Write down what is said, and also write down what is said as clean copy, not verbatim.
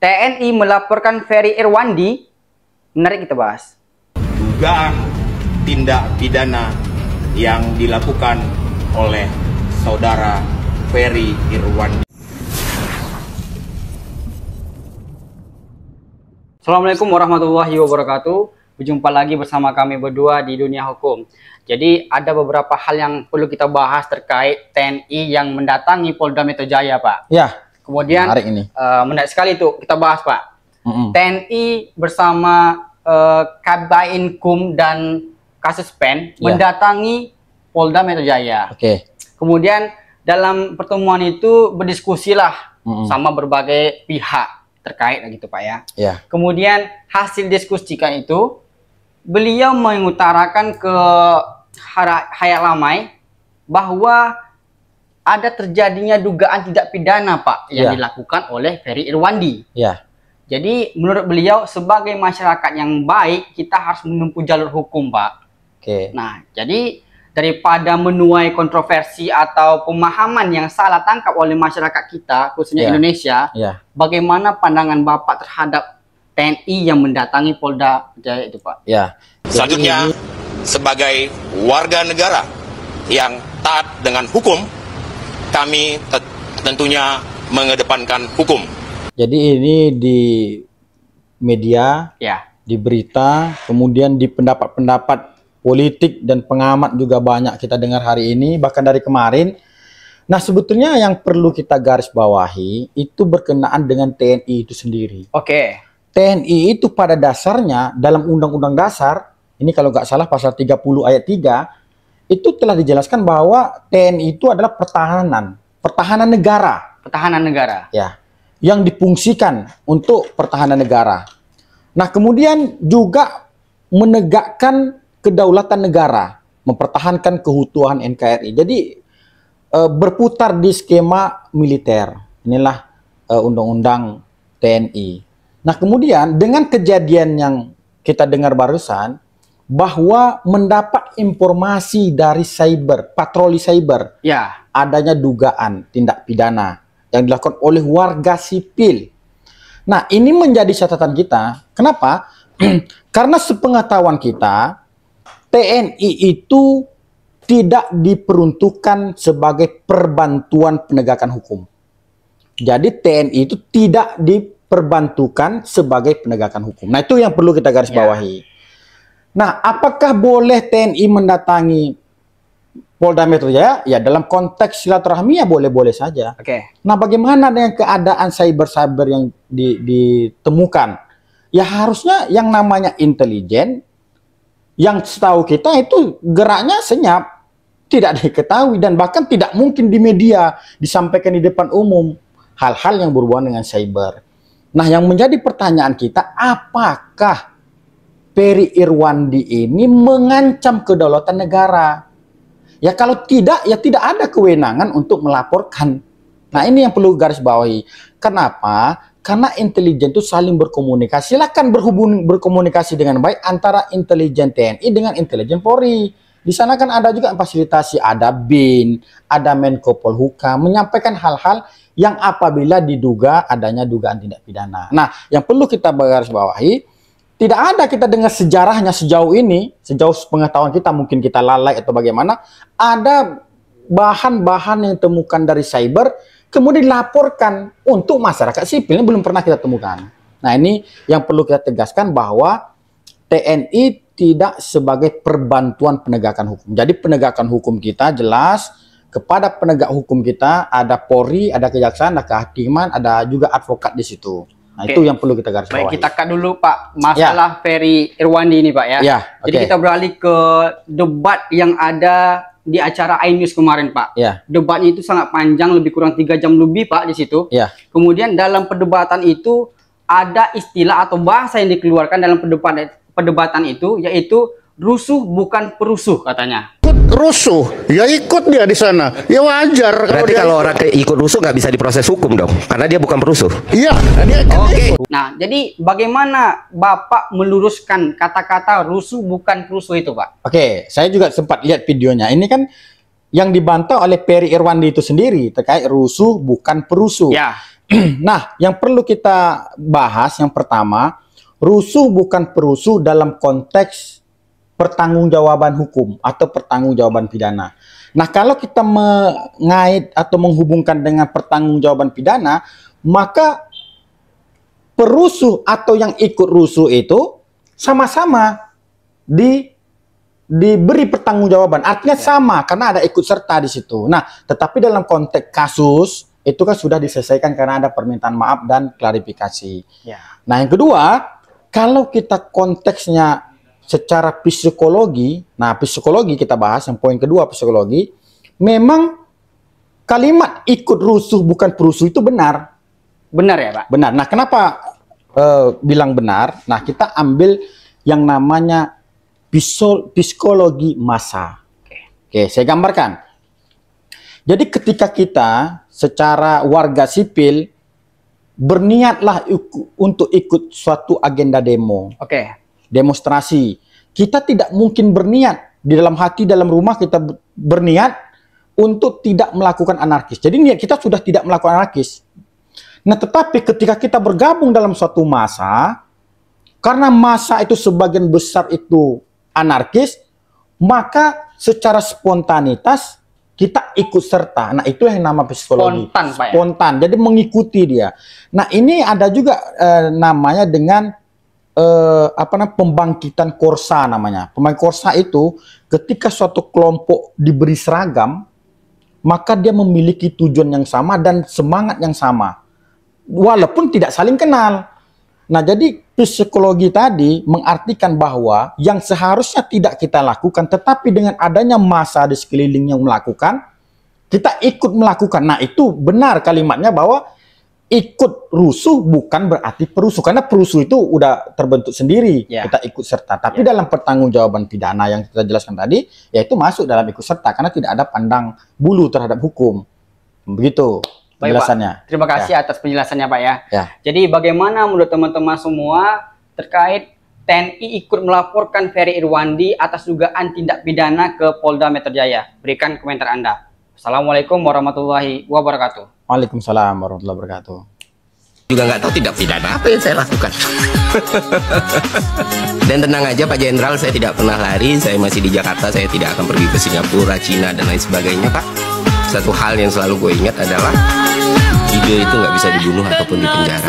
TNI melaporkan Ferry Irwandi. Menarik kita bahas. Dugaan tindak pidana yang dilakukan oleh saudara Ferry Irwandi. Assalamualaikum warahmatullahi wabarakatuh. Berjumpa lagi bersama kami berdua di dunia hukum. Jadi ada beberapa hal yang perlu kita bahas terkait TNI yang mendatangi Polda Metro Jaya, Pak. Ya. Kemudian menarik sekali itu kita bahas, Pak. TNI bersama Kabinkum dan kasus PEN mendatangi Polda Metro Jaya. Kemudian dalam pertemuan itu berdiskusilah sama berbagai pihak terkait gitu, Pak ya. Kemudian hasil diskusikan itu beliau mengutarakan ke khalayak ramai bahwa ada terjadinya dugaan tidak pidana, Pak, yang dilakukan oleh Ferry Irwandi. Jadi menurut beliau sebagai masyarakat yang baik kita harus menempuh jalur hukum, Pak. Nah, jadi daripada menuai kontroversi atau pemahaman yang salah tangkap oleh masyarakat kita, khususnya Indonesia, bagaimana pandangan Bapak terhadap TNI yang mendatangi Polda Jaya itu, Pak? Selanjutnya, sebagai warga negara yang taat dengan hukum, kami tentunya mengedepankan hukum. Jadi ini di media, di berita, kemudian di pendapat-pendapat politik dan pengamat juga banyak kita dengar hari ini, bahkan dari kemarin. Nah, sebetulnya yang perlu kita garis bawahi itu berkenaan dengan TNI itu sendiri. TNI itu pada dasarnya dalam Undang-Undang Dasar, ini kalau nggak salah pasal 30 ayat 3, itu telah dijelaskan bahwa TNI itu adalah pertahanan negara. Yang difungsikan untuk pertahanan negara. Nah, kemudian juga menegakkan kedaulatan negara, mempertahankan keutuhan NKRI. Jadi berputar di skema militer. Inilah undang-undang TNI. Nah, kemudian dengan kejadian yang kita dengar barusan, bahwa mendapat informasi dari patroli cyber, adanya dugaan tindak pidana yang dilakukan oleh warga sipil. Nah, ini menjadi catatan kita. Kenapa? Karena sepengetahuan kita, TNI itu tidak diperuntukkan sebagai perbantuan penegakan hukum. Jadi TNI itu tidak diperbantukan sebagai penegakan hukum. Nah, itu yang perlu kita garis bawahi. Nah, apakah boleh TNI mendatangi Polda Metro Jaya? Ya, dalam konteks silaturahmi ya boleh-boleh saja. Nah, bagaimana dengan keadaan cyber yang ditemukan? Ya harusnya yang namanya intelijen, yang setahu kita itu geraknya senyap, tidak diketahui dan bahkan tidak mungkin di media disampaikan di depan umum hal-hal yang berhubungan dengan cyber. Nah, yang menjadi pertanyaan kita, apakah Ferry Irwandi ini mengancam kedaulatan negara? Ya kalau tidak, ya tidak ada kewenangan untuk melaporkan. Nah, ini yang perlu garis bawahi. Kenapa? Karena intelijen itu saling berkomunikasi. Silakan berkomunikasi dengan baik antara intelijen TNI dengan intelijen Polri. Di sana kan ada juga fasilitasi, ada BIN, ada Menko Polhukam, menyampaikan hal-hal yang apabila diduga adanya dugaan tindak pidana. Nah, yang perlu kita garis bawahi, tidak ada kita dengar sejarahnya sejauh ini, sejauh pengetahuan kita, mungkin kita lalai atau bagaimana, ada bahan-bahan yang ditemukan dari cyber, kemudian dilaporkan untuk masyarakat sipil, ini belum pernah kita temukan. Nah, ini yang perlu kita tegaskan bahwa TNI tidak sebagai perbantuan penegakan hukum. Jadi penegakan hukum kita jelas, kepada penegak hukum kita ada Polri, ada Kejaksaan, ada Kehakiman, ada juga advokat di situ. Nah, itu yang perlu kita garis bawahi. Baik, kita cut dulu, Pak, masalah Ferry Irwandi ini, Pak, ya. Jadi kita beralih ke debat yang ada di acara iNews kemarin, Pak. Debatnya itu sangat panjang, lebih kurang 3 jam lebih, Pak, di situ. Kemudian dalam perdebatan itu ada istilah atau bahasa yang dikeluarkan dalam perdebatan itu, yaitu rusuh bukan perusuh katanya. Rusuh, ya ikut dia di sana, ya wajar. Berarti kalau orang ikut rusuh nggak bisa diproses hukum dong, karena dia bukan perusuh. Iya, dia Nah, jadi bagaimana Bapak meluruskan kata-kata rusuh bukan perusuh itu, Pak? Saya juga sempat lihat videonya. Ini kan yang dibantah oleh Ferry Irwandi itu sendiri terkait rusuh bukan perusuh. Nah, yang perlu kita bahas yang pertama, rusuh bukan perusuh dalam konteks pertanggungjawaban hukum atau pertanggungjawaban pidana. Nah, kalau kita mengait atau menghubungkan dengan pertanggungjawaban pidana, maka perusuh atau yang ikut rusuh itu sama-sama diberi pertanggungjawaban. Artinya sama karena ada ikut serta di situ. Nah, tetapi dalam konteks kasus itu kan sudah diselesaikan karena ada permintaan maaf dan klarifikasi. Ya. Nah, yang kedua, kalau kita konteksnya secara psikologi, nah psikologi kita bahas, yang poin kedua psikologi, memang kalimat ikut rusuh bukan perusuh itu benar. Benar ya Pak? Benar. Nah, kenapa bilang benar? Nah, kita ambil yang namanya psikologi massa. Oke, saya gambarkan. Jadi ketika kita secara warga sipil berniatlah untuk ikut suatu agenda demo, demonstrasi, kita tidak mungkin berniat di dalam hati, dalam rumah kita berniat untuk tidak melakukan anarkis. Jadi niat kita sudah tidak melakukan anarkis. Nah, tetapi ketika kita bergabung dalam suatu massa, karena massa itu sebagian besar itu anarkis, maka secara spontanitas kita ikut serta. Nah, itu yang nama psikologi. Spontan, Pak, ya? Spontan. Jadi mengikuti dia. Nah, ini ada juga namanya dengan pembangkitan korsa namanya. Pembangkitan korsa itu ketika suatu kelompok diberi seragam, maka dia memiliki tujuan yang sama dan semangat yang sama. Walaupun tidak saling kenal. Nah, jadi psikologi tadi mengartikan bahwa yang seharusnya tidak kita lakukan, tetapi dengan adanya massa di sekeliling yang melakukan, kita ikut melakukan. Nah, itu benar kalimatnya bahwa ikut rusuh bukan berarti perusuh. Karena perusuh itu udah terbentuk sendiri, kita ikut serta. Tapi dalam pertanggungjawaban pidana yang kita jelaskan tadi, yaitu masuk dalam ikut serta. Karena tidak ada pandang bulu terhadap hukum. Begitu. Penjelasannya. Baik, Pak. Terima kasih atas penjelasannya Pak ya. Jadi bagaimana menurut teman-teman semua terkait TNI ikut melaporkan Ferry Irwandi atas dugaan tindak pidana ke Polda Metro Jaya? Berikan komentar Anda. Assalamualaikum warahmatullahi wabarakatuh. Waalaikumsalam warahmatullahi wabarakatuh. Juga nggak tahu tindak pidana apa yang saya lakukan. Dan tenang aja Pak Jenderal, saya tidak pernah lari. Saya masih di Jakarta, saya tidak akan pergi ke Singapura, Cina, dan lain sebagainya Pak. Satu hal yang selalu gue ingat adalah ide itu nggak bisa dibunuh ataupun dipenjara.